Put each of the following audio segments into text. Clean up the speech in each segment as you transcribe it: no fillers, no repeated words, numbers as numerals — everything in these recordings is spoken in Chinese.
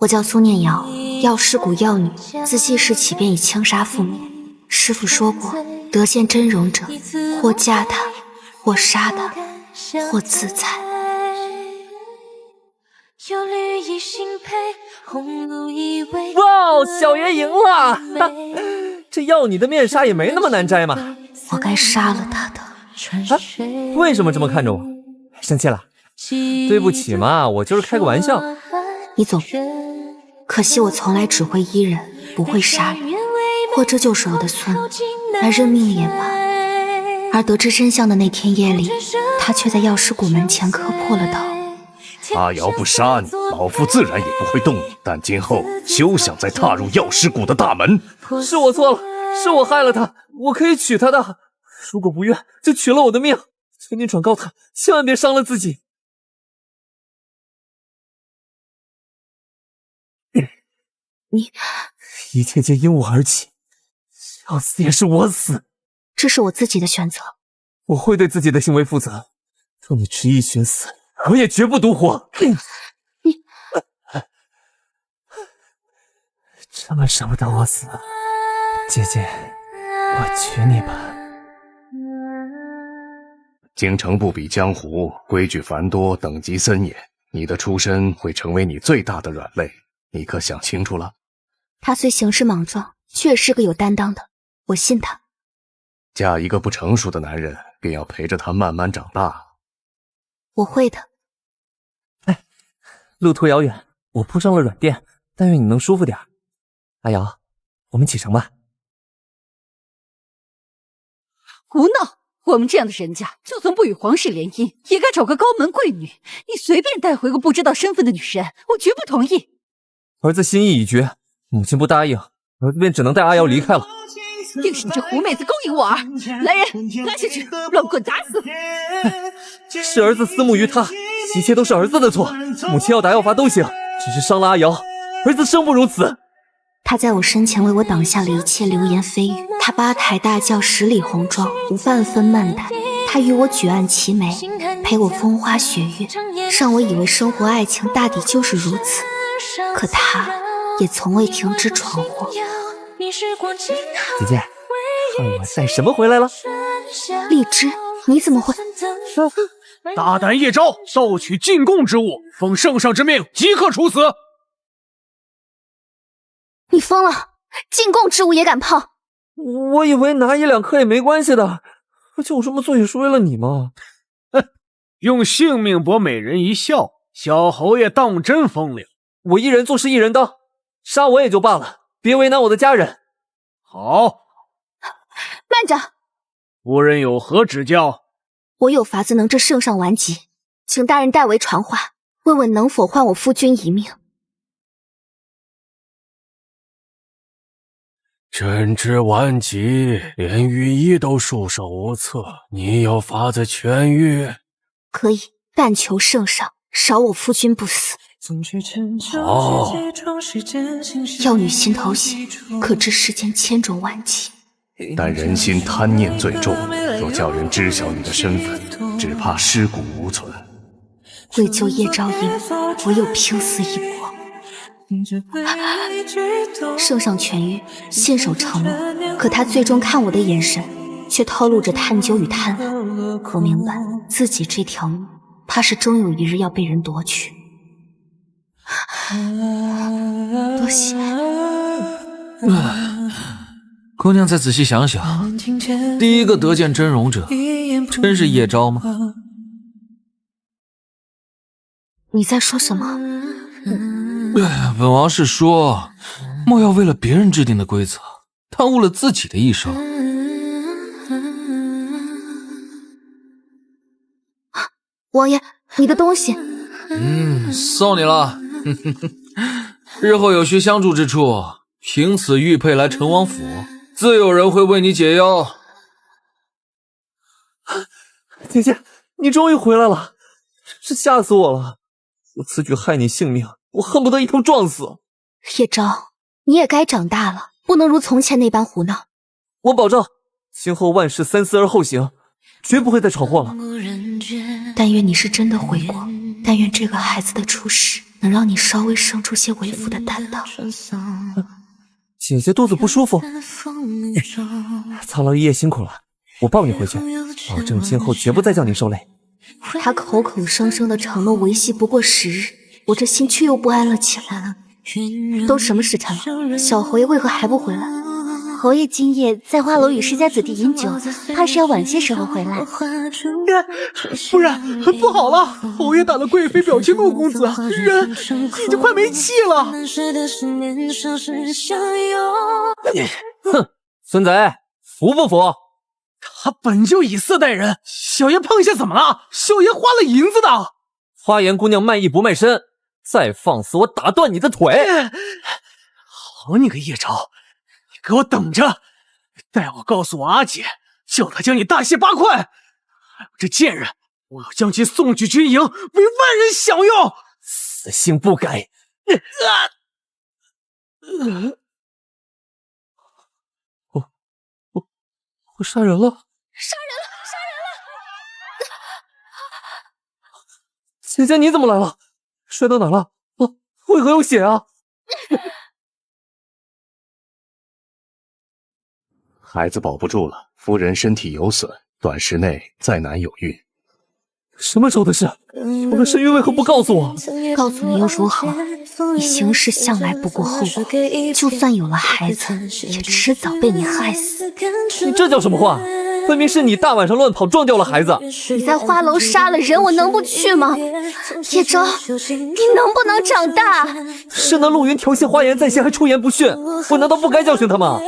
我叫苏念瑶，药师谷药女，自记事起便以枪杀父母。师父说过，得见真容者，或嫁他，或杀他，或自裁。哇，小爷赢了！这药女的面纱也没那么难摘嘛。我该杀了他的。为什么这么看着我？生气了？对不起嘛，我就是开个玩笑。你总，可惜我从来只会医人，不会杀人。或这就是我的孙，来认命也罢。而得知真相的那天夜里，他却在药师谷门前磕破了头。阿瑶不杀你，老夫自然也不会动你，但今后休想再踏入药师谷的大门。是我错了，是我害了他，我可以娶她的。如果不愿，就取了我的命。求您转告他，千万别伤了自己。你，一切皆因我而起，要死也是我死。这是我自己的选择，我会对自己的行为负责。若你执意寻死，我也绝不独活。你这么舍不得我死，姐姐，我娶你吧。京城不比江湖，规矩繁多，等级森严。你的出身会成为你最大的软肋，你可想清楚了？他虽行事莽撞，却是个有担当的，我信他。嫁一个不成熟的男人，便要陪着他慢慢长大。我会的。哎，路途遥远，我铺上了软垫，但愿你能舒服点。阿瑶，我们启程吧。胡闹！我们这样的人家，就算不与皇室联姻，也该找个高门贵女。你随便带回个不知道身份的女人，我绝不同意。儿子心意已决，母亲不答应，儿子便只能带阿瑶离开了。定是你这狐妹子勾引我儿！来人，拉下去，乱棍打死！是儿子私慕于他，一切都是儿子的错。母亲要打要罚都行，只是伤了阿瑶，儿子生不如此。他在我身前为我挡下了一切流言蜚语，他八抬大轿十里红妆，无半分慢怠。他与我举案齐眉，陪我风花雪月，让我以为生活爱情大抵就是如此。可他也从未停止闯祸。姐姐，看我带什么回来了？荔枝，你怎么会？大胆叶昭，盗取进贡之物，奉圣上之命，即刻处死！你疯了！进贡之物也敢碰？我以为拿1-2克也没关系的，就这么做也是为了你嘛。哼，用性命博美人一笑，小侯爷当真风流。我一人做事一人当，杀我也就罢了，别为难我的家人。好，慢着！夫人有何指教？我有法子能治圣上顽疾，请大人代为传话，问问能否换我夫君一命。朕之顽疾，连御医都束手无策，你有法子痊愈？可以，但求圣上饶我夫君不死。好，药女心头喜，可知世间千种顽疾。但人心贪念最重，若叫人知晓你的身份，只怕尸骨无存。为救叶昭英，我有拼死一搏。圣上痊愈，信守承诺，可他最终看我的眼神，却透露着探究与贪婪。我明白自己这条命，怕是终有一日要被人夺去。多谢。姑娘再仔细想想，第一个得见真容者，真是叶昭吗？你在说什么？本王是说，莫要为了别人制定的规则，耽误了自己的一生。王爷，你的东西。送你了。日后有需相助之处，凭此玉佩来陈王府，自有人会为你解忧。姐姐，你终于回来了，真是吓死我了！我此举害你性命，我恨不得一头撞死。叶昭，你也该长大了，不能如从前那般胡闹。我保证，今后万事三思而后行，绝不会再闯祸了。但愿你是真的回国，但愿这个孩子的出世能能让你稍微生出些为父的担当。姐姐肚子不舒服，操劳一夜辛苦了，我抱你回去，保证今后绝不再叫你受累。他口口声声的承诺维系不过10日，我这心却又不安了起来。都什么时辰了，小侯爷为何还不回来？侯爷今夜在花楼与世家子弟饮酒，怕是要晚些时候回来。夫人，不好了！侯爷打了贵妃表亲陆公子，人已经快没气了。哼，孙贼，服不服？他本就以色待人，小爷碰下怎么了？小爷花了银子的。花颜姑娘卖艺不卖身，再放肆我打断你的腿！好你个叶昭，你给我等着！待我告诉我阿姐，叫她将你大卸8块。还有这贱人，我要将其送去军营，为万人享用。死性不改！我杀人了！杀人了！姐姐你怎么来了？摔到哪了？为何有血啊？孩子保不住了，夫人身体有损，短时内再难有孕。什么时候的事？我的身孕为何不告诉我？告诉你又如何？你行事向来不顾后果，就算有了孩子，也迟早被你害死。你这叫什么话？分明是你大晚上乱跑撞掉了孩子。你在花楼杀了人，我能不去吗？叶昭，你能不能长大？是那陆云调戏花颜在先，还出言不逊，我难道不该教训他吗？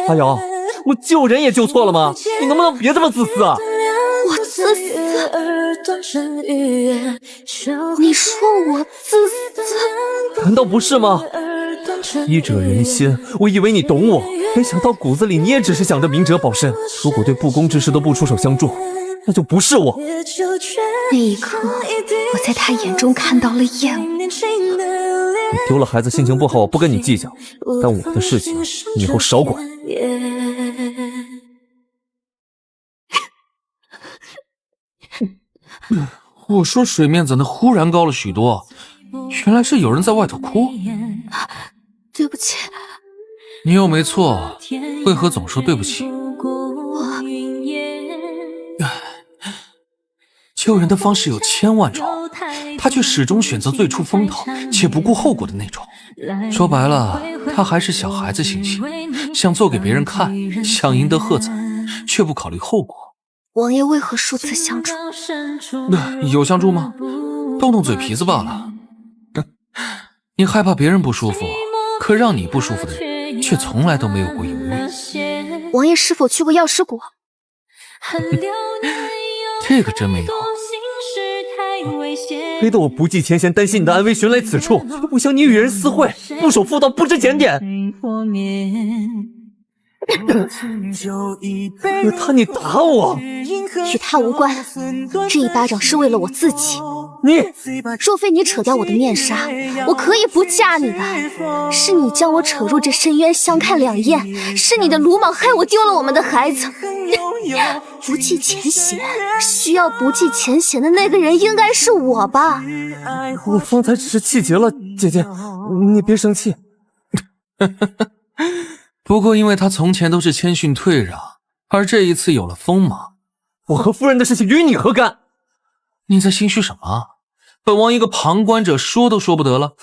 阿瑶，我救人也救错了吗？你能不能别这么自私啊？我自私？你说我自私？难道不是吗？医者仁心，我以为你懂我，没想到骨子里你也只是想着明哲保身。如果对不公之事都不出手相助，那就不是我。那一刻，我在他眼中看到了厌恶。你丢了孩子，心情不好，我不跟你计较，但我的事情你以后少管。我说水面怎的忽然高了许多？原来是有人在外头哭。对不起，你又没错，为何总说对不起？救人的方式有千万种，他却始终选择最出风头且不顾后果的那种。说白了，他还是小孩子心性，想做给别人看，想赢得喝彩，却不考虑后果。王爷为何数次相助？有相助吗？动动嘴皮子罢了。你害怕别人不舒服，可让你不舒服的人却从来都没有过犹豫。王爷是否去过药师谷？这个真没有。黑得我不计前嫌，担心你的安危，寻来此处，又不想你与人私会，不守妇道，不知检点。他你打我，与他无关，这一巴掌是为了我自己。你若非你扯掉我的面纱，我可以不嫁你的。是你将我扯入这深渊，相看两厌，是你的鲁莽害我丢了我们的孩子。不计前嫌，需要不计前嫌的那个人应该是我吧？我方才只是气急了，姐姐，你别生气。不过因为他从前都是谦逊退让，而这一次有了锋芒。我和夫人的事情与你何干？你在心虚什么？本王一个旁观者说都说不得了。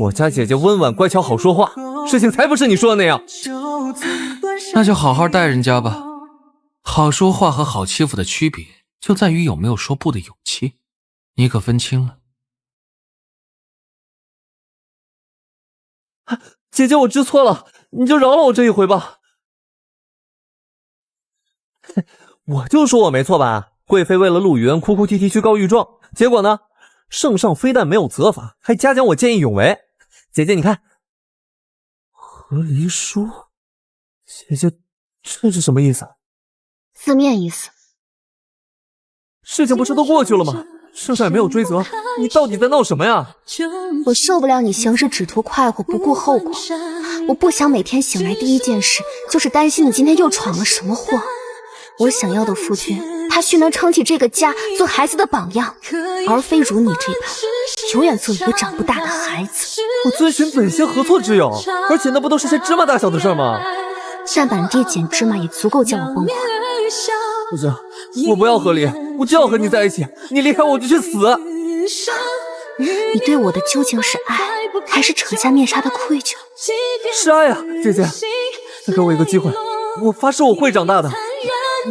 我家姐姐温婉乖巧好说话，事情才不是你说的那样。那就好好待人家吧。好说话和好欺负的区别就在于有没有说不的勇气，你可分清了。姐姐，我知错了，你就饶了我这一回吧。我就说我没错吧，贵妃为了陆云哭哭啼啼去告御状，结果呢，圣上非但没有责罚，还嘉奖我见义勇为。姐姐你看，和离书，姐姐这是什么意思？字面意思。事情不是都过去了吗？圣上也没有追责，你到底在闹什么呀？我受不了你行事只图快活不顾后果，我不想每天醒来第一件事就是担心你今天又闯了什么祸。我想要的夫君，他须能撑起这个家，做孩子的榜样，而非如你这般永远做一个长不大的孩子。我遵循本心，何错之有？而且那不都是些芝麻大小的事吗？站满地捡芝麻也足够叫我崩溃。不行，我不要和离，我就要和你在一起。你离开我就去死。你对我的究竟是爱，还是扯下面纱的愧疚？是爱啊，姐姐，再给我一个机会，我发誓我会长大的。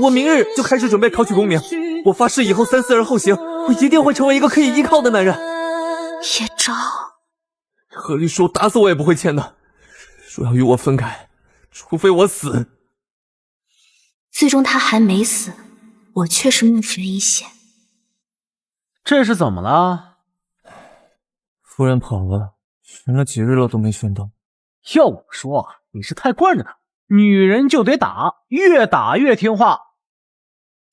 我明日就开始准备考取功名，我发誓以后三思而后行，我一定会成为一个可以依靠的男人。叶昭，和离书打死我也不会签的，说要与我分开，除非我死。最终他还没死，我却是命悬一线。这是怎么了？夫人跑了，寻了几日了都没寻到。要我说，你是太惯着她，女人就得打，越打越听话。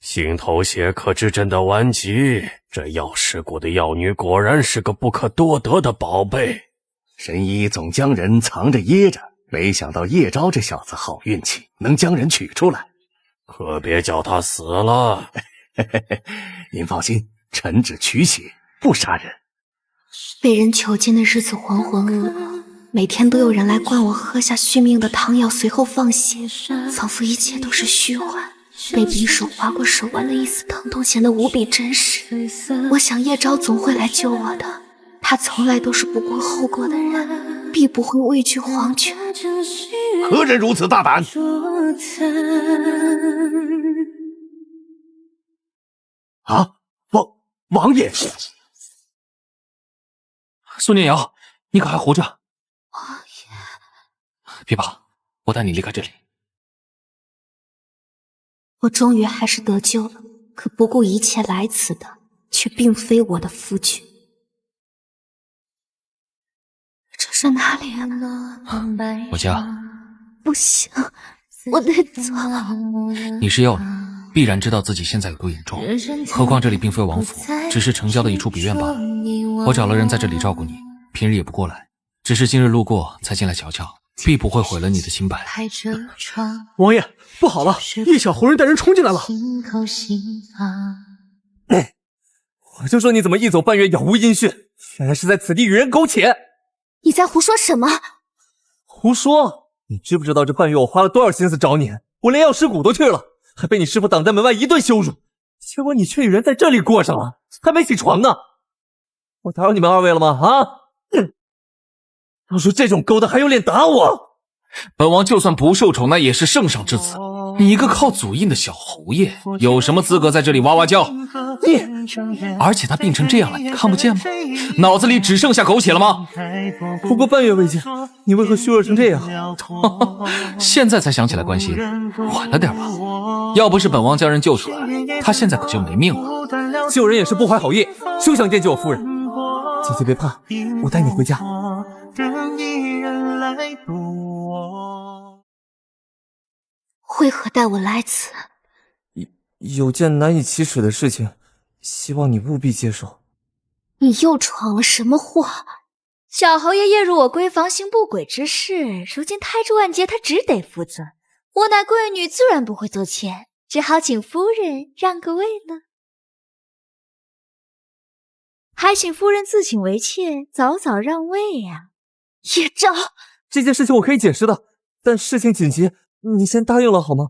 心头血可知真的顽疾，这药师谷的药女果然是个不可多得的宝贝。神医总将人藏着掖着，没想到叶昭这小子好运气，能将人取出来。可别叫他死了。您放心，臣只取血，不杀人。被人囚禁的日子浑浑噩噩，每天都有人来灌我喝下续命的汤药，随后放血，仿佛一切都是虚幻。被匕首划过手腕的一丝疼痛显得无比真实。我想叶昭总会来救我的，他从来都是不顾后果的人，必不会畏惧黄泉。何人如此大胆？啊，王爷！苏念瑶，你可还活着？王爷，别怕，我带你离开这里。我终于还是得救了，可不顾一切来此的，却并非我的夫君。这是哪里啊？我家。不行，我得走。你是药人，必然知道自己现在有多严重，何况这里并非王府，只是城郊的一处笔院罢了。我找了人在这里照顾你，平日也不过来，只是今日路过才进来瞧瞧，必不会毁了你的清白。王爷，不好了，叶小胡人带人冲进来了。我就说你怎么一走半月杳无音讯，原来是在此地与人苟且。你在胡说什么？胡说！你知不知道这半月我花了多少心思找你？我连药师谷都去了，还被你师父挡在门外一顿羞辱，结果你却与人在这里过上了，还没起床呢。我打扰你们二位了吗？要说这种勾当还有脸打我？本王就算不受宠，那也是圣上之子。你一个靠祖印的小侯爷，有什么资格在这里哇哇叫？而且他病成这样了，你看不见吗？脑子里只剩下苟且了吗？不过半月未见，你为何虚弱成这样？现在才想起来关心，晚了点吧。要不是本王将人救出来，他现在可就没命了。救人也是不怀好意，休想惦记我夫人。姐姐别怕，我带你回家。为何带我来此？有件难以启齿的事情，希望你务必接受。你又闯了什么祸？小侯爷夜入我闺房行不轨之事，如今胎珠万劫，他只得负责。我乃贵女，自然不会做妾，只好请夫人让个位了。还请夫人自请为妾，早早让位呀。叶昭，这件事情我可以解释的，但事情紧急，你先答应了好吗？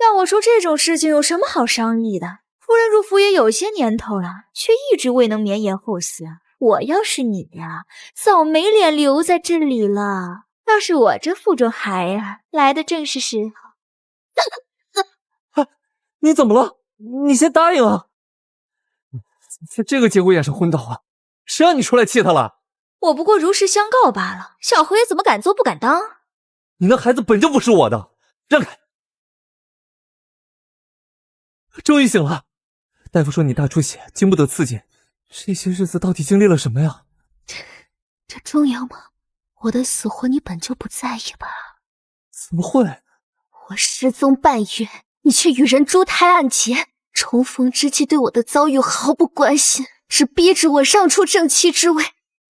要我说，这种事情有什么好商议的？夫人入府也有些年头了，却一直未能绵延后嗣。我要是你呀，早没脸留在这里了。要是我这腹中孩儿来的正是时候。你怎么了？你先答应啊！在这个节骨眼上昏倒啊！谁让你出来气他了？我不过如实相告罢了。小侯爷怎么敢做不敢当？你那孩子本就不是我的，让开！终于醒了，大夫说你大出血，经不得刺激。这些日子到底经历了什么呀？这重要吗？我的死活你本就不在意吧？怎么会？我失踪半月，你却与人珠胎暗结，重逢之际对我的遭遇毫不关心，只逼着我让出正妻之位。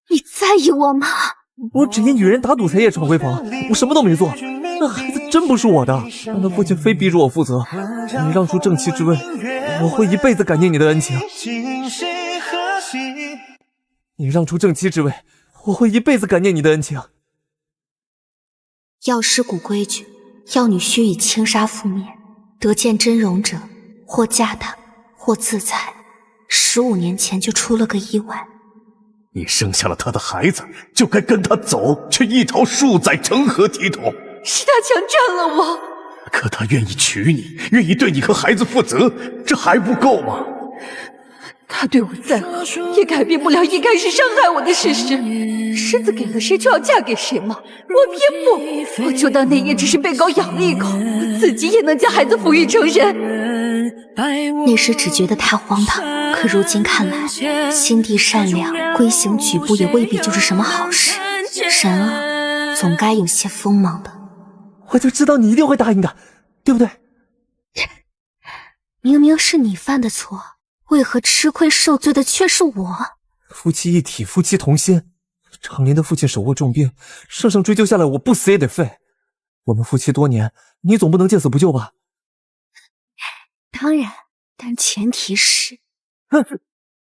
你在意我吗？我只因与人打赌才夜闯闺房，我什么都没做。那孩子真不是我的，让他父亲非逼着我负责。你让出正妻之位，我会一辈子感念你的恩情。你让出正妻之位，我会一辈子感念你的恩情。药师谷规矩，药女须以轻纱覆面，得见真容者，或嫁他，或自裁。15年前就出了个意外。你生下了他的孩子，就该跟他走，却一逃数载，成何体统？是他强占了我。可他愿意娶你，愿意对你和孩子负责，这还不够吗？他对我再好，也改变不了一开始伤害我的事实。身子给了谁就要嫁给谁吗？我偏不，我就当那夜只是被狗咬了一口，我自己也能将孩子抚育成人。那时只觉得他荒唐，可如今看来，心地善良，规行矩步也未必就是什么好事。人啊，总该有些锋芒的。我就知道你一定会答应的，对不对？明明是你犯的错，为何吃亏受罪的却是我？夫妻一体，夫妻同心。长林的父亲手握重病，圣上追究下来，我不死也得废。我们夫妻多年，你总不能见死不救吧？当然，但前提是……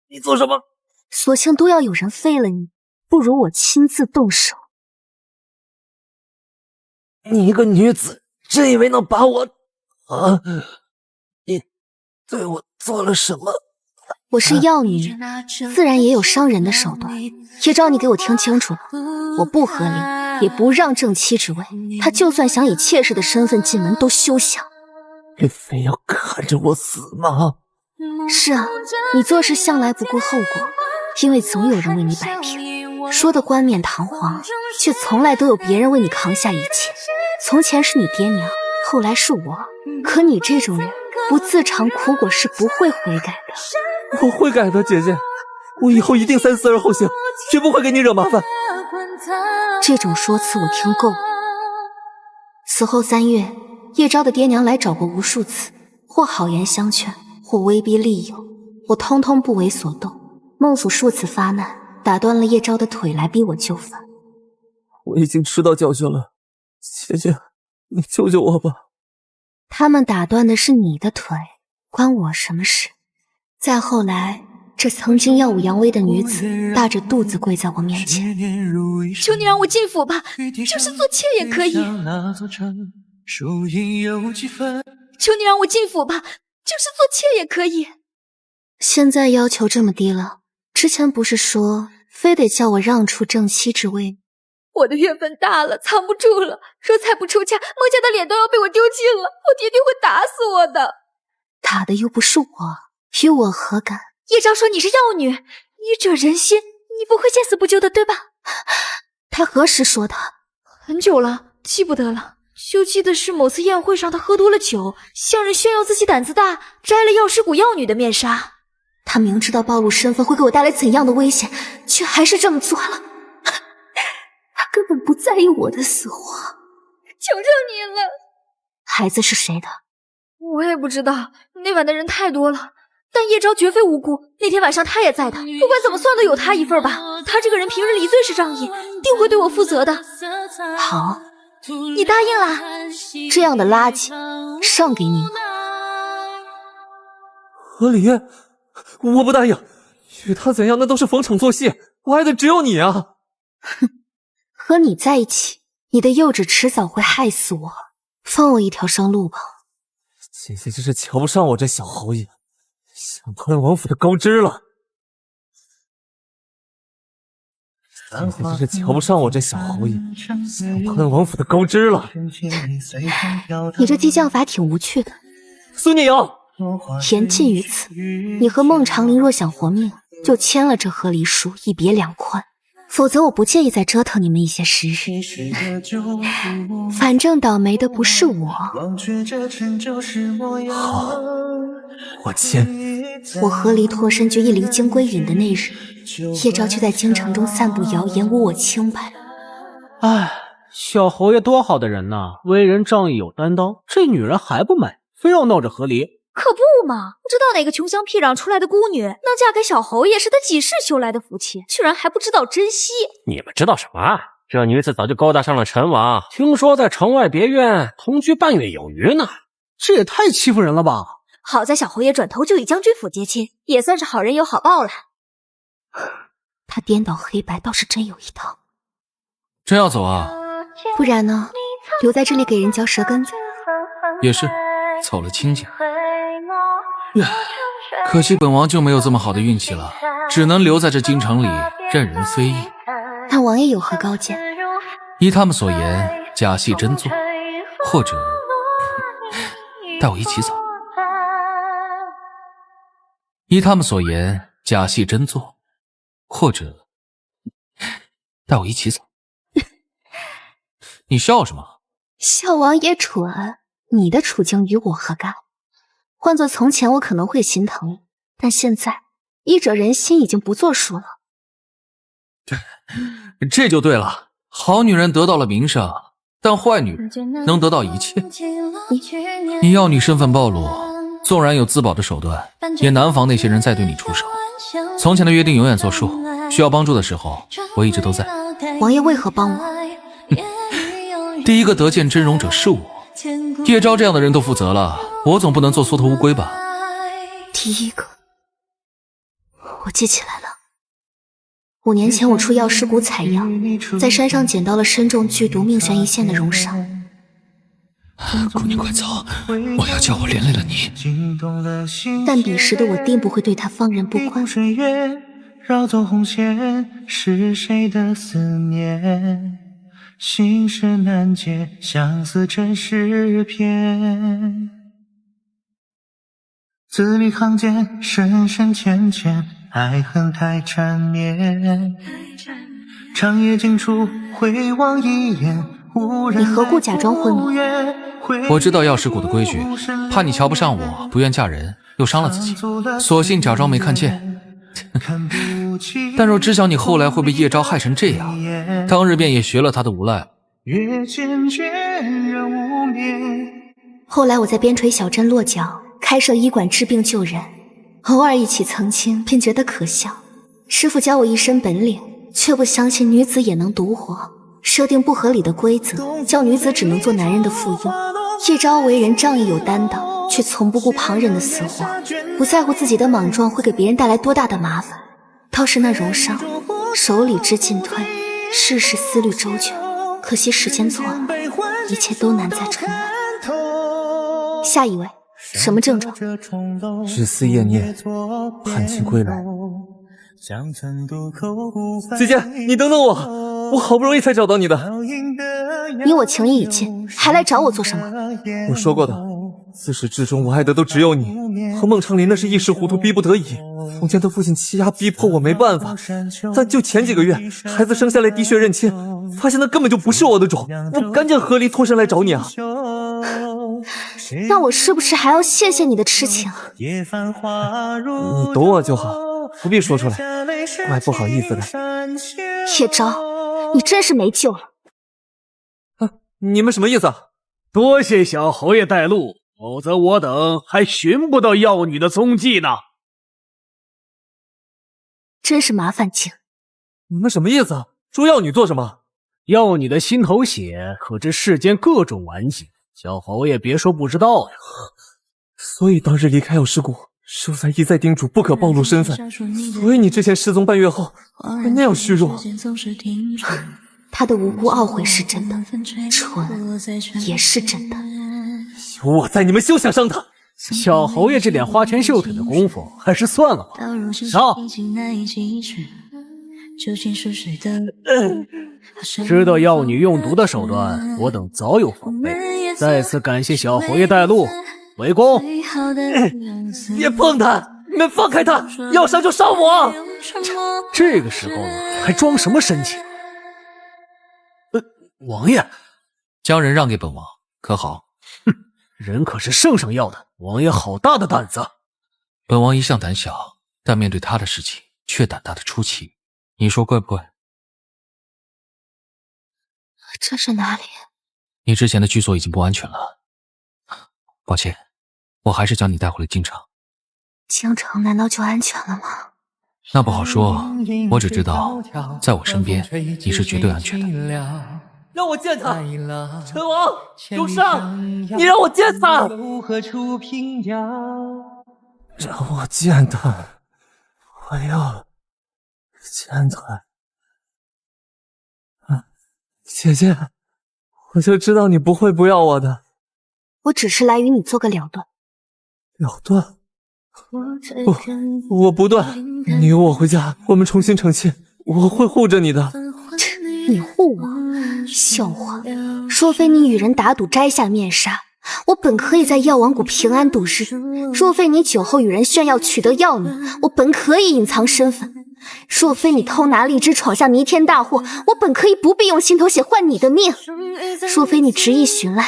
你做什么？索性都要有人废了你，不如我亲自动手。你一个女子，真以为能把我……你对我做了什么？我是药女，自然也有伤人的手段。叶昭，你给我听清楚了，我不和离，也不让正妻之位。他就算想以妾室的身份进门，都休想。你非要看着我死吗？是啊，你做事向来不顾后果，因为总有人为你摆平，说的冠冕堂皇，却从来都有别人为你扛下一切。从前是你爹娘，后来是我，可你这种人不自尝苦果是不会悔改的。我会改的，姐姐，我以后一定三思而后行，绝不会给你惹麻烦。这种说辞我听够了。此后3月，叶昭的爹娘来找过无数次，或好言相劝，或威逼利诱，我通通不为所动。孟府数次发难，打断了叶昭的腿来逼我就范。我已经吃到教训了，姐姐，你救救我吧。他们打断的是你的腿，关我什么事？再后来，这曾经耀武扬威的女子大着肚子跪在我面前，求你让我进府吧，就是做妾也可以。求你让我进府吧，就是做妾也可以。现在要求这么低了，之前不是说非得叫我让出正妻之位？我的月份大了，藏不住了。若再不出嫁，孟家的脸都要被我丢尽了，我爹爹会打死我的。打的又不是我，与我何干？叶昭说你是药女，医者仁心，你不会见死不救的，对吧？他何时说的？很久了，记不得了。就记得是某次宴会上，他喝多了酒，向人炫耀自己胆子大，摘了药师谷药女的面纱。他明知道暴露身份会给我带来怎样的危险，却还是这么做了。他根本不在意我的死活。求求你了！孩子是谁的？我也不知道，那晚的人太多了。但叶昭绝非无辜，那天晚上他也在的，不管怎么算都有他一份吧。他这个人平日里最是仗义，定会对我负责的。好，你答应了？这样的垃圾上给你。何离，我不答应，与他怎样那都是逢场作戏，我爱的只有你啊！哼，和你在一起，你的幼稚迟早会害死我，放我一条生路吧。姐姐真是瞧不上我这小侯爷，想攀王府的高枝了。姐姐真是瞧不上我这小侯爷，想攀王府的高枝了。你这激将法挺无趣的。苏聂瑶，言尽于此。你和孟长林若想活命，就签了这和离书，一别两宽。否则我不介意再折腾你们一些时日。反正倒霉的不是我。好，我签。我和离脱身决意离京归隐的那日，叶昭却在京城中散布谣言，污我清白。唉，小侯爷多好的人呐，为人仗义有担当，这女人还不买，非要闹着和离。可不嘛，不知道哪个穷乡僻壤出来的孤女能嫁给小侯爷，是他几世修来的福气，居然还不知道珍惜。你们知道什么？这女子早就勾搭上了陈王，听说在城外别院同居半月有余呢。这也太欺负人了吧！好在小侯爷转头就与将军府结亲，也算是好人有好报了。他颠倒黑白倒是真有一套。真要走啊？不然呢？留在这里给人嚼舌根子？也是，走了清静。可惜本王就没有这么好的运气了，只能留在这京城里任人非议。那王爷有何高见？依他们所言，假戏真做，或者带我一起走。依他们所言，假戏真做，或者带我一起走。你笑什么？笑王爷蠢，你的处境与我何干？换做从前，我可能会心疼，但现在依者人心已经不作数了。这就对了，好女人得到了名声，但坏女人能得到一切。你要女身份暴露，纵然有自保的手段，也难防那些人再对你出手。从前的约定永远作数，需要帮助的时候，我一直都在。王爷为何帮我？第一个得见真容者是我，叶昭这样的人都负责了，我总不能做缩头乌龟吧？第一个，我记起来了。5年前我出药师谷采药，在山上捡到了身中剧毒命悬一线的荣伤。姑娘快走，我要叫我连累了你。但彼时的我定不会对他放任不管。绕走红线，是谁的思念？心事难解，相思真是偏。字里行间，深深浅浅，爱恨太缠绵。长夜尽处，回望一眼，你何故假装昏迷？我知道药师谷的规矩，怕你瞧不上我，不愿嫁人，又伤了自己，索性假装没看见。但若知晓你后来会被叶昭害成这样，当日便也学了他的无赖。后来我在边陲小镇落脚，开设医馆治病救人，偶尔一起曾经，便觉得可笑。师傅教我一身本领，却不相信女子也能独活，设定不合理的规则，叫女子只能做男人的附庸。叶昭为人仗义有担当，却从不顾旁人的死活，不在乎自己的莽撞会给别人带来多大的麻烦。倒是那荣伤，手里之进退，事事思虑周全，可惜时间错了，一切都难再重来。下一位，什么症状？日思夜念，盼亲归来。姐姐，你等等我，我好不容易才找到你的。你我情谊已尽，还来找我做什么？我说过的，自始至终我爱的都只有你。和孟长林那是一时糊涂，逼不得已。从前的父亲欺压逼迫我没办法，但就前几个月，孩子生下来滴血认亲，发现那根本就不是我的种，我赶紧合力脱身来找你啊。那我是不是还要谢谢你的痴情？你懂我就好，不必说出来，怪不好意思的。叶昭，你真是没救了。你们什么意思？多谢小侯爷带路，否则我等还寻不到药女的踪迹呢。真是麻烦精！你们什么意思？捉药女做什么？药女的心头血可知世间各种顽疾，小侯爷别说不知道呀。所以当日离开药师谷，秀才一再叮嘱不可暴露身份，所以你之前失踪半月后还那样虚弱。他的无辜懊悔是真的，蠢也是真的。有我在，你们休想伤他。小侯爷这点花拳绣腿的功夫，还是算了吧。上！知道药女用毒的手段，我等早有防备。再次感谢小侯爷带路，围攻！别碰他！你们放开他！要伤就伤我！这个时候呢，还装什么深情？王爷，将人让给本王，可好？哼，人可是圣上要的，王爷好大的胆子！本王一向胆小，但面对他的事情却胆大的出奇，你说怪不怪？这是哪里？你之前的居所已经不安全了，抱歉，我还是将你带回了京城。京城难道就安全了吗？那不好说，我只知道，在我身边，你是绝对安全的。让我见他，陈王有伤，你让我见他。让我见他，我要欠腿。姐姐，我就知道你不会不要我的。我只是来与你做个了断。了断？我不断。你与我回家，我们重新成亲，我会护着你的。你护我？笑话！若非你与人打赌摘下面纱，我本可以在药王谷平安度日；若非你酒后与人炫耀取得药女，我本可以隐藏身份；若非你偷拿荔枝闯下弥天大祸，我本可以不必用心头血换你的命；若非你执意寻来，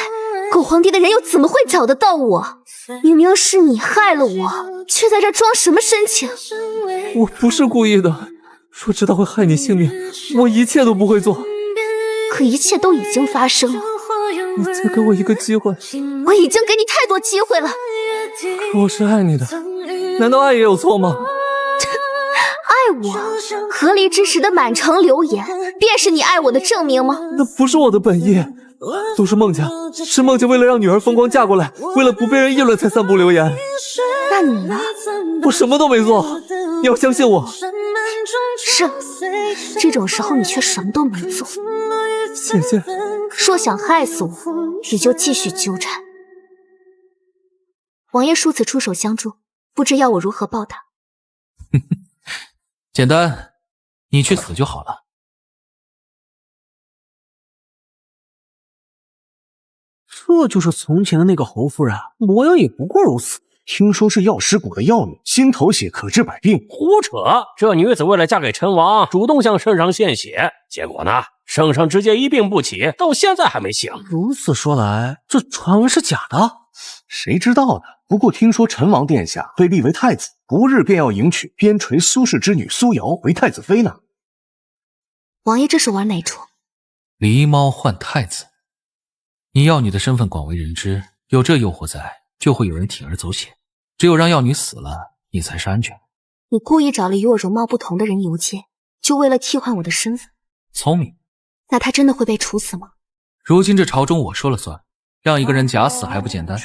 狗皇帝的人又怎么会找得到我？明明是你害了我，却在这装什么深情？我不是故意的，若知道会害你性命，我一切都不会做。可一切都已经发生了。你再给我一个机会。我已经给你太多机会了。可我是爱你的，难道爱也有错吗？爱我？合离之时的满城流言，便是你爱我的证明吗？那不是我的本意，都是孟家，是孟家为了让女儿风光嫁过来，为了不被人议论才散布流言。那你呢？我什么都没做，你要相信我。是，这种时候你却什么都没做。姐姐，若想害死我，你就继续纠缠。王爷数次出手相助，不知要我如何报答。简单，你去死就好了。这就是从前的那个侯夫人，模样也不过如此。听说是药师谷的药女，心头血可治百病。胡扯！这女子为了嫁给陈王，主动向圣上献血，结果呢，圣上直接一病不起，到现在还没醒。如此说来，这传闻是假的？谁知道呢？不过听说陈王殿下被立为太子，不日便要迎娶边陲苏氏之女苏瑶为太子妃呢。王爷这是玩哪出？狸猫换太子。你药女的身份广为人知，有这诱惑在，就会有人铤而走险。只有让药女死了，你才是安全。你故意找了与我容貌不同的人游街，就为了替换我的身份？聪明。那他真的会被处死吗？如今这朝中我说了算，让一个人假死还不简单？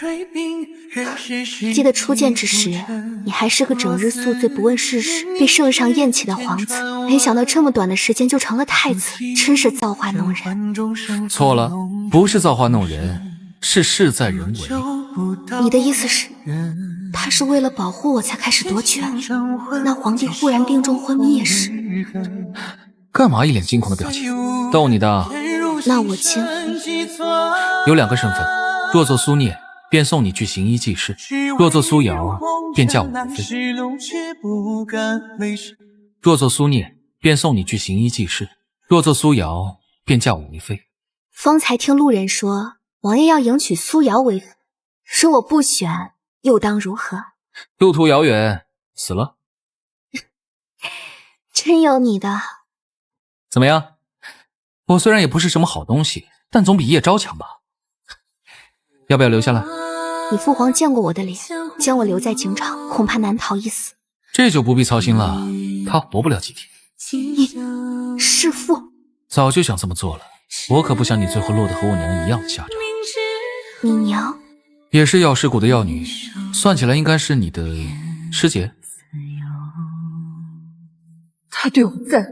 记得初见之时，你还是个整日宿醉不问世事，被圣上厌弃的皇子，没想到这么短的时间就成了太子，真是造化弄人。错了，不是造化弄人，是事在人为。你的意思是，他是为了保护我才开始夺权？那皇帝忽然病重昏迷也是？干嘛一脸惊恐的表情？逗你的。那我今有两个身份，若做苏聂，便送你去行医济世；若做苏瑶，便嫁我为妃。若做苏聂，便送你去行医济世；若做苏瑶，便嫁我为妃。方才听路人说，王爷要迎娶苏瑶为妃，说我不选，又当如何？路途遥远，死了。真有你的。怎么样？我虽然也不是什么好东西，但总比叶昭强吧？要不要留下来？你父皇见过我的脸，将我留在京场，恐怕难逃一死。这就不必操心了，他活不了几天。你弑父？早就想这么做了，我可不想你最后落得和我娘一样的下场。你娘也是药师谷的药女，算起来应该是你的师姐。他对我再好，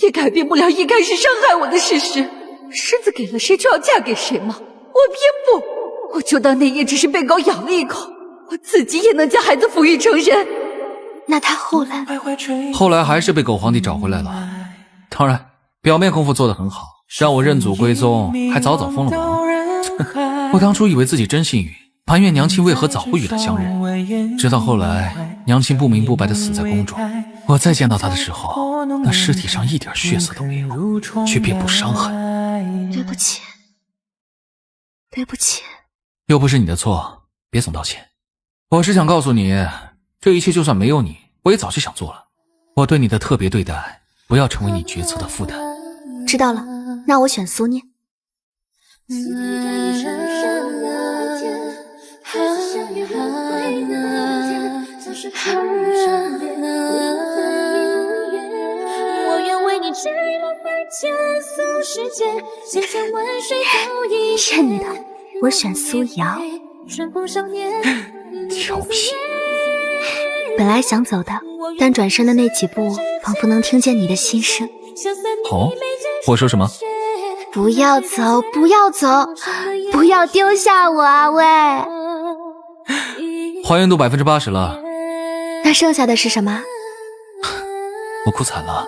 也改变不了一开始伤害我的事实。狮子给了谁就要嫁给谁吗？我偏不，我就当那夜只是被狗咬了一口，我自己也能将孩子抚育成人。那他后来还是被狗皇帝找回来了。当然表面功夫做得很好，让我认祖归宗，还早早封了王。我当初以为自己真幸运，埋怨娘亲为何早不与他相认，直到后来娘亲不明不白地死在宫中，我再见到她的时候，那尸体上一点血色都没有，却并不伤痕。对不起，对不起。又不是你的错，别总道歉。我是想告诉你，这一切就算没有你，我也早就想做了。我对你的特别对待，不要成为你决策的负担。知道了，那我选苏念。我愿为你坠落凡间，诉世间千山万水走一骗你的，我选苏瑶。调皮。本来想走的，但转身的那几步，仿佛能听见你的心声。哦，我说什么？不要走，不要走，不要丢下我啊，喂！还原度80%了。那剩下的是什么？我哭惨了，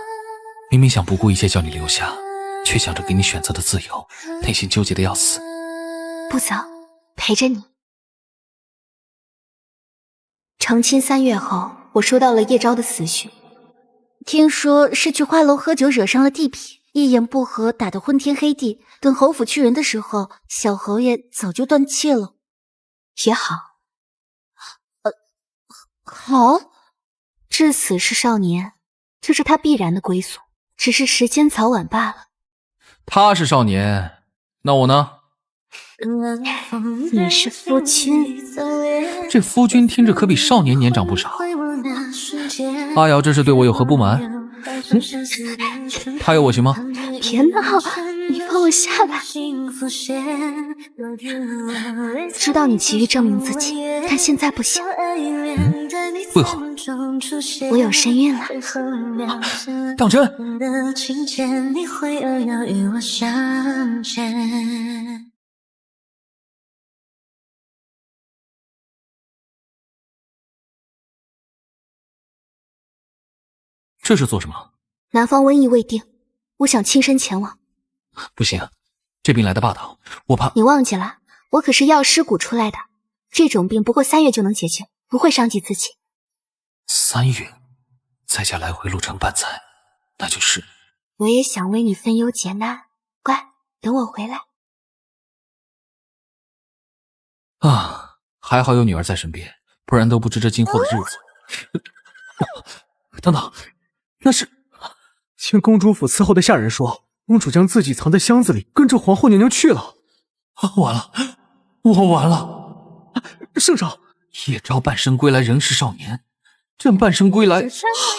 明明想不顾一切叫你留下，却想着给你选择的自由，内心纠结的要死。不走，陪着你。成亲3月后，我收到了叶昭的死讯，听说是去花楼喝酒惹伤了地痞，一言不合打得昏天黑地。等侯府去人的时候，小侯爷早就断气了。也好，好，至死是少年，这是他必然的归宿，只是时间早晚罢了。他是少年，那我呢？你是夫君。这夫君听着可比少年年长不少。阿瑶这是对我有何不满？他有我行吗？别闹，你放我下来。知道你急于证明自己，但现在不行。为何？我有身孕了。当真？这是做什么？南方瘟疫未定，我想亲身前往。不行，这病来的霸道，我怕。你忘记了，我可是药师谷出来的，这种病不过3月就能解决，不会伤及自己。3月，再加来回路程半载，那就是……我也想为你分忧解难，乖，等我回来。啊，还好有女儿在身边，不然都不知这今后的日子。等等，那是听公主府伺候的下人说，公主将自己藏在箱子里，跟着皇后娘娘去了。完了，我完了！圣上，叶昭半生归来仍是少年，朕半生归来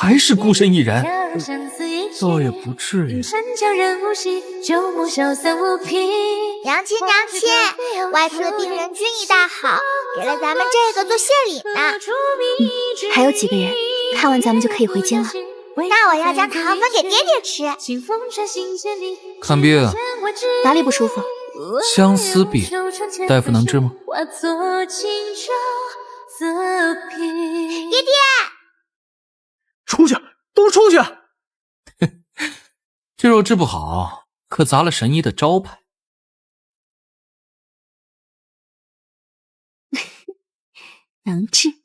还是孤身一人，倒也不至于。娘亲，娘亲，外府的病人均已大好，给了咱们这个做谢礼呢。还有几个人，看完咱们就可以回京了。那我要将糖分给爹爹吃。看病，哪里不舒服？相思病，大夫能治吗？爹爹，出去，都出去！这若治不好，可砸了神医的招牌。能治。